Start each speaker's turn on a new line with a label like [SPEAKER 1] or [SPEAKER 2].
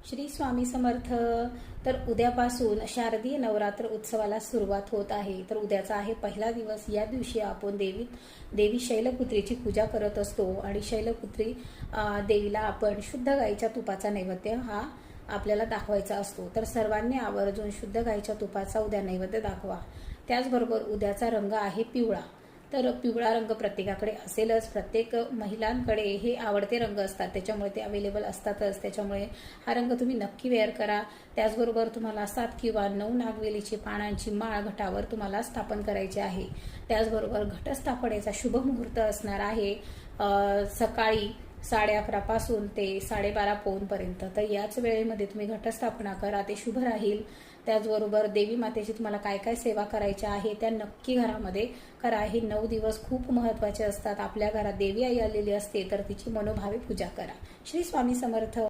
[SPEAKER 1] श्री स्वामी समर्थ. तर उद्यापासून शारदीय नवरात्र उत्सवाला सुरुवात होत आहे. तर उद्याचा आहे पहिला दिवस. या दिवशी आपण देवी शैलपुत्रीची पूजा करत असतो आणि शैलपुत्री देवीला आपण शुद्ध गाईच्या तुपाचा नैवेद्य हा आपल्याला दाखवायचा असतो. तर सर्वांनी आवर्जून शुद्ध गाईच्या तुपाचा उद्या नैवेद्य दाखवा. त्याचबरोबर उद्याचा रंग आहे पिवळा. तर पिवळा रंग प्रत्येकाकडे असेलच. प्रत्येक महिलांकडे हे आवडते रंग असतात, त्याच्यामुळे ते अवेलेबल असतातच. त्याच्यामुळे हा रंग तुम्ही नक्की वेअर करा. त्याचबरोबर तुम्हाला 7 किंवा 9 नागवेलीची पानांची माळ घटावर तुम्हाला स्थापन करायची आहे. त्याचबरोबर घटस्थापनेचा शुभ मुहूर्त असणार आहे सकाळी 11:30 पासून ते 12:30 पौनपर्यंत. तर याच वेळेमध्ये तुम्ही घटस्थापना करा, ते शुभ राहील. त्याचबरोबर देवी मातेची तुम्हाला काय काय सेवा करायच्या आहे त्या नक्की घरामध्ये करा. हे 9 दिवस खूप महत्त्वाचे असतात. आपल्या घरात देवी आई आलेली असते तर तिची मनोभावे पूजा करा. श्री स्वामी समर्थ.